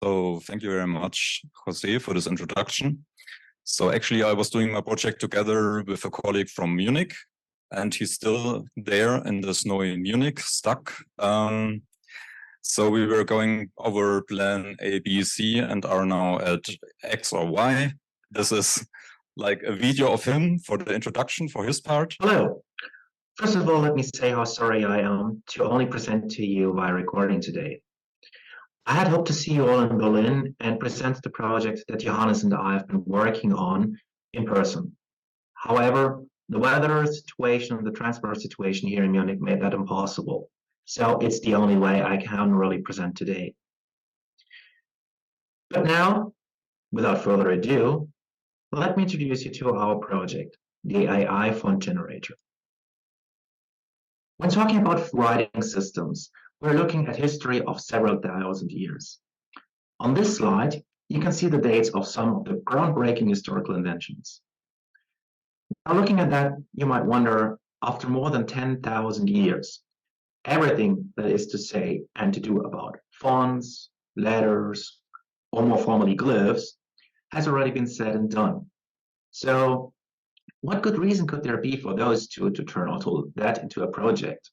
So thank you very much, Jose, for this introduction. So actually, I was doing my project together with a colleague from Munich, and he's still there in the snowy Munich, stuck. So we were going over plan A, B, C, and are now at X or Y. This is like a video of him for the introduction for his part. Hello. First of all, let me say how sorry I am to only present to you by recording today. I had hoped to see you all in Berlin and present the project that Johannes and I have been working on in person. However, the weather situation and the transport situation here in Munich made that impossible. So it's the only way I can really present today. But now, without further ado, let me introduce you to our project, the AI font generator. When talking about writing systems, we're looking at history of several thousand years. On this slide, you can see the dates of some of the groundbreaking historical inventions. Now looking at that, you might wonder, after more than 10,000 years, everything that is to say and to do about fonts, letters, or more formally glyphs, has already been said and done. So what good reason could there be for those two to turn all that into a project?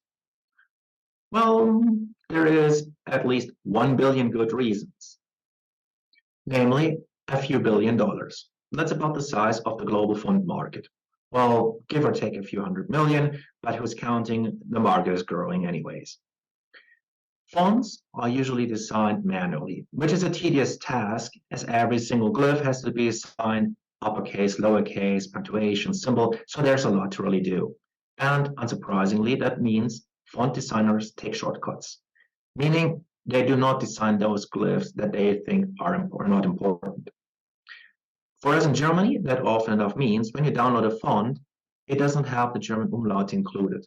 Well, there is at least 1 billion good reasons. Namely, a few $1 billion. That's about the size of the global font market. Well, give or take a few $100 million, but who's counting? The market is growing anyways. Fonts are usually designed manually, which is a tedious task, as every single glyph has to be assigned uppercase, lowercase, punctuation, symbol, so there's a lot to really do. And unsurprisingly, that means font designers take shortcuts, meaning they do not design those glyphs that they think are not important. For us in Germany, that often enough means when you download a font, it doesn't have the German umlaut included.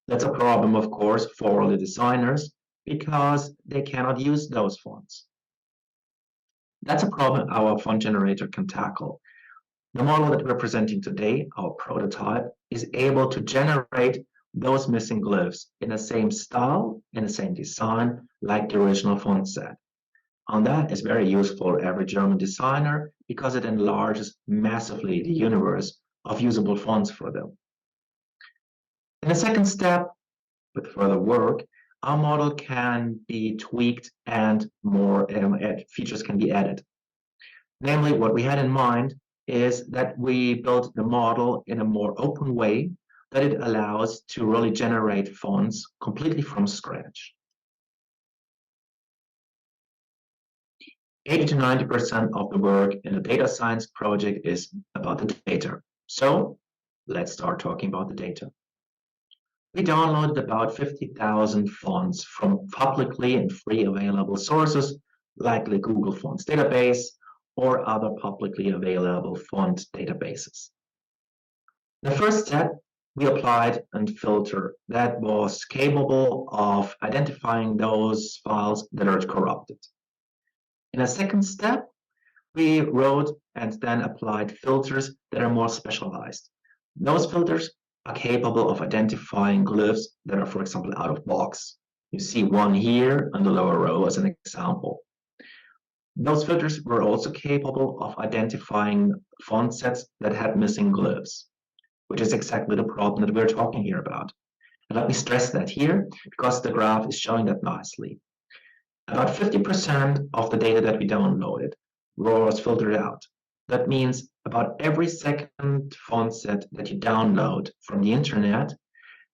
That's a problem, of course, for all the designers, because they cannot use those fonts. That's a problem our font generator can tackle. The model that we're presenting today, our prototype, is able to generate those missing glyphs in the same style, in the same design, like the original font set. And that is very useful for every German designer because it enlarges massively the universe of usable fonts for them. In the second step, with further work, our model can be tweaked and more features can be added. Namely, what we had in mind is that we built the model in a more open way that it allows to really generate fonts completely from scratch. 80 to 90% of the work in a data science project is about the data. So let's start talking about the data. We downloaded about 50,000 fonts from publicly and free available sources like the Google Fonts database or other publicly available font databases. The first step, we applied a filter that was capable of identifying those files that are corrupted. In a second step, we wrote and then applied filters that are more specialized. Those filters are capable of identifying glyphs that are, for example, out of box. You see one here on the lower row as an example. Those filters were also capable of identifying font sets that had missing glyphs, which is exactly the problem that we're talking here about. And let me stress that here because the graph is showing that nicely. About 50% of the data that we downloaded was filtered out. That means about every second font set that you download from the internet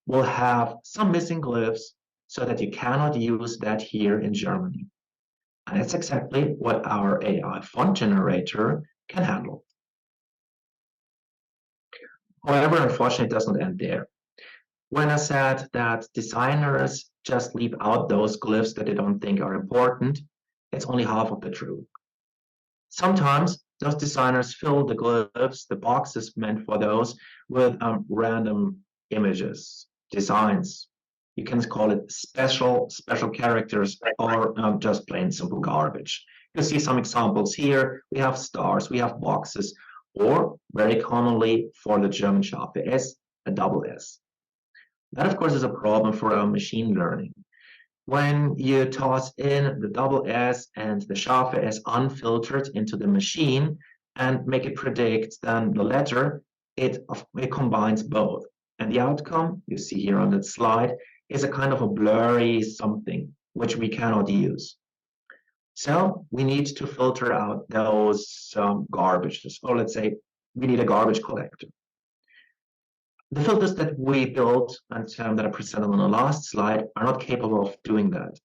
will have some missing glyphs so that you cannot use that here in Germany. And that's exactly what our AI font generator can handle. However, unfortunately, it does not end there. When I said that designers just leave out those glyphs that they don't think are important, it's only half of the truth. Sometimes those designers fill the glyphs, the boxes meant for those, with random images, designs. You can call it special characters or just plain simple garbage. You see some examples here. We have stars, we have boxes, or very commonly for the German Scharfe S, a double S. That, of course, is a problem for our machine learning When you toss in the double S and the Scharfe S unfiltered into the machine and make it predict then the letter, it combines both. And the outcome you see here on that slide is a kind of a blurry something which we cannot use. So we need to filter out those garbages, or let's say we need a garbage collector. The filters that we built and that I presented on the last slide are not capable of doing that.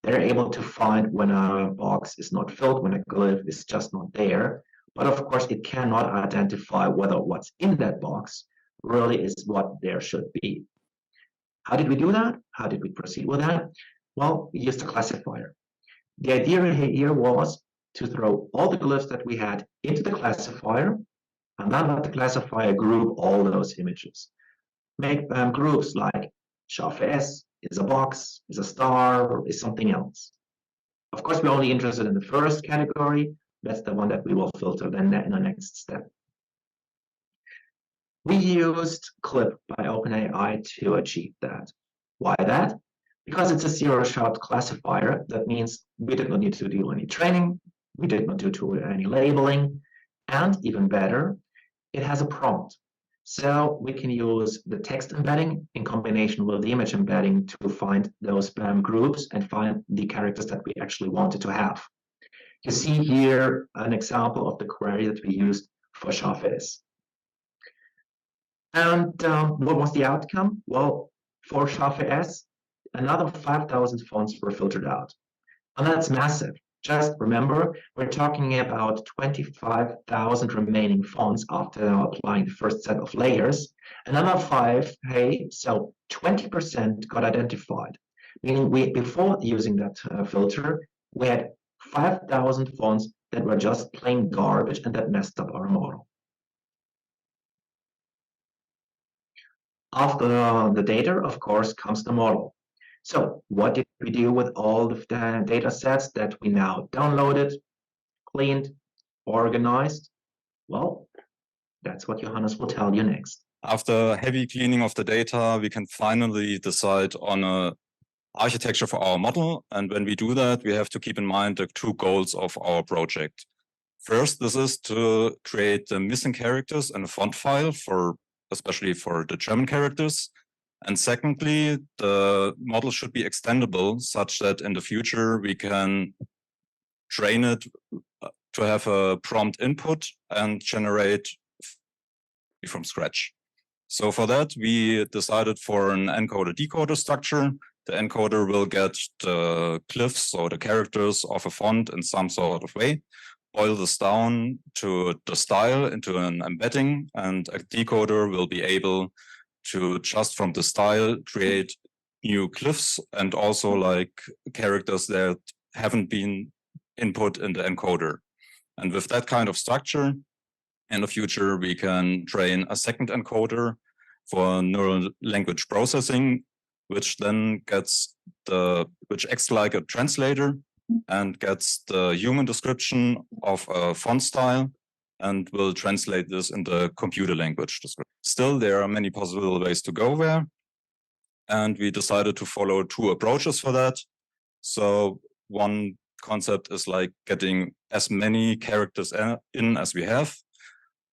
They're able to find when a box is not filled, when a glyph is just not there. But of course, it cannot identify whether what's in that box really is what there should be. How did we do that? How did we proceed with that? Well, we used a classifier. The idea here was to throw all the glyphs that we had into the classifier and then let the classifier group all those images. Make groups like Scharfe S is a box, is a star, or is something else. Of course, we're only interested in the first category. That's the one that we will filter then in the next step. We used Clip by OpenAI to achieve that. Why that? Because it's a zero-shot classifier. That means we did not need to do any training. We did not do any labeling. And even better, it has a prompt. So we can use the text embedding in combination with the image embedding to find those groups and find the characters that we actually wanted to have. You see here an example of the query that we used for Scharfe S. And what was the outcome? Well, for Scharfe S, another 5,000 fonts were filtered out. And that's massive. Just remember, we're talking about 25,000 remaining fonts after applying the first set of layers. Another 5, hey, so 20% got identified. Meaning before using that filter, we had 5,000 fonts that were just plain garbage and that messed up our model. After the data, of course, comes the model. So what did we do with all of the data sets that we now downloaded, cleaned, organized? Well, that's what Johannes will tell you next. After heavy cleaning of the data, we can finally decide on an architecture for our model. And when we do that, we have to keep in mind the two goals of our project. First, this is to create the missing characters in a font file, especially for the German characters. And secondly, the model should be extendable such that in the future we can train it to have a prompt input and generate from scratch. So for that, we decided for an encoder-decoder structure. The encoder will get the glyphs or the characters of a font in some sort of way, boil this down to the style into an embedding, and a decoder will be able to just from the style create new glyphs and also like characters that haven't been input in the encoder. And with that kind of structure, in the future, we can train a second encoder for neural language processing, which then which acts like a translator and gets the human description of a font style and will translate this in the computer language description. Still, there are many possible ways to go there. And we decided to follow two approaches for that. So one concept is like getting as many characters in as we have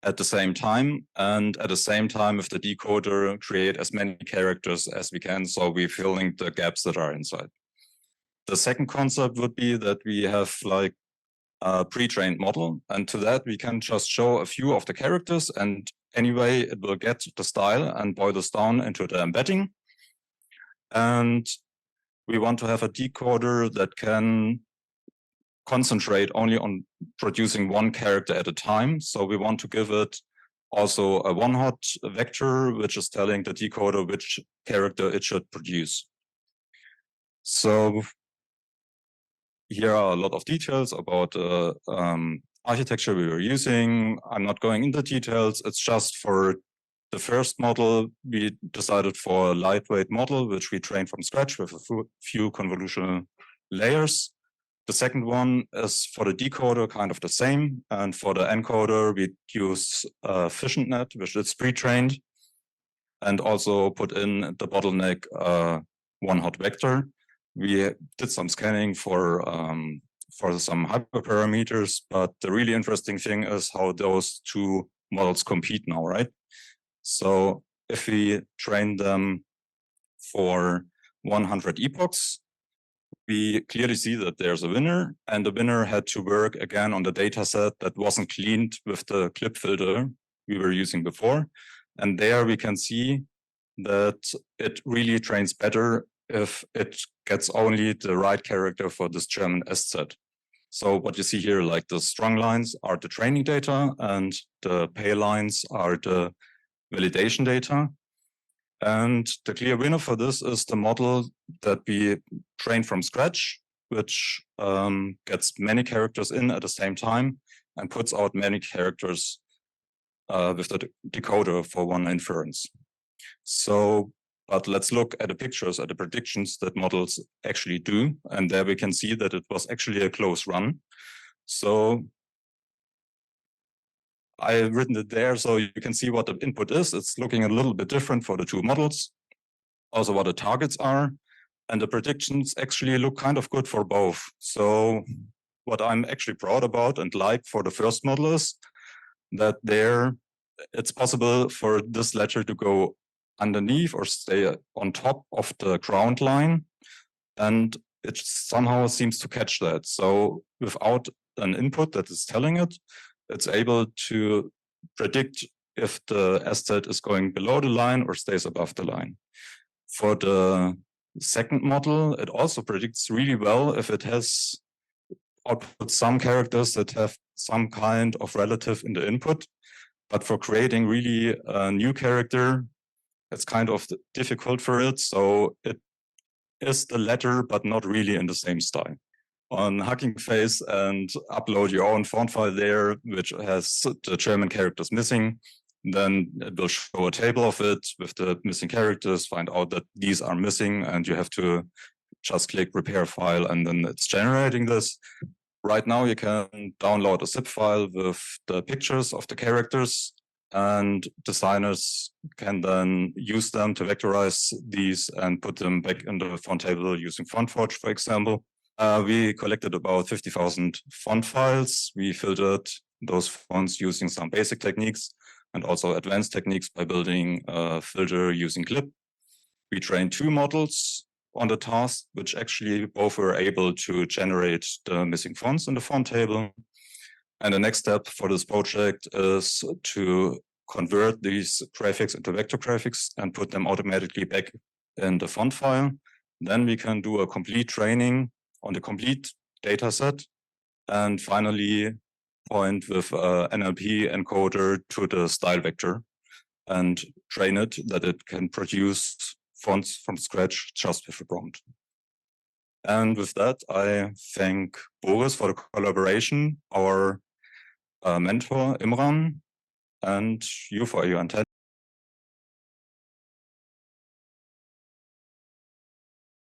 at the same time. And at the same time, with the decoder, create as many characters as we can. So we're filling the gaps that are inside. The second concept would be that we have like a pre-trained model, and to that we can just show a few of the characters, and anyway it will get the style and boil this down into the embedding. And we want to have a decoder that can concentrate only on producing one character at a time. So we want to give it also a one-hot vector, which is telling the decoder which character it should produce. So here are a lot of details about the architecture we were using. I'm not going into details. It's just for the first model, we decided for a lightweight model, which we trained from scratch with a few convolutional layers. The second one is for the decoder, kind of the same. And for the encoder, we use Efficient Net, which is pre-trained, and also put in the bottleneck one-hot vector, We did some scanning for some hyperparameters, but the really interesting thing is how those two models compete now, right? So if we train them for 100 epochs, we clearly see that there's a winner, and the winner had to work again on the data set that wasn't cleaned with the clip filter we were using before. And there we can see that it really trains better if it gets only the right character for this German S set. So what you see here, like the strong lines are the training data and the pale lines are the validation data. And the clear winner for this is the model that we trained from scratch, which gets many characters in at the same time and puts out many characters with the decoder for one inference. So, but let's look at the pictures, at the predictions that models actually do. And there we can see that it was actually a close run. So I've written it there so you can see what the input is. It's looking a little bit different for the two models. Also what the targets are. And the predictions actually look kind of good for both. So what I'm actually proud about and like for the first model is that it's possible for this ledger to go underneath or stay on top of the ground line. And it somehow seems to catch that. So without an input that is telling it, it's able to predict if the S-set is going below the line or stays above the line. For the second model, it also predicts really well if it has output some characters that have some kind of relative in the input. But for creating really a new character, it's kind of difficult for it. So it is the latter, but not really in the same style. On Hugging Face and upload your own font file there, which has the German characters missing. Then it will show a table of it with the missing characters, find out that these are missing, and you have to just click repair file, and then it's generating this. Right now, you can download a zip file with the pictures of the characters, and designers can then use them to vectorize these and put them back in the font table using FontForge, for example. We collected about 50,000 font files. We filtered those fonts using some basic techniques and also advanced techniques by building a filter using clip. We trained two models on the task, which actually both were able to generate the missing fonts in the font table. And the next step for this project is to convert these graphics into vector graphics and put them automatically back in the font file. Then we can do a complete training on the complete data set and finally point with NLP encoder to the style vector and train it that it can produce fonts from scratch just with a prompt. And with that, I thank Boris for the collaboration, our mentor Imran, and you for your attention.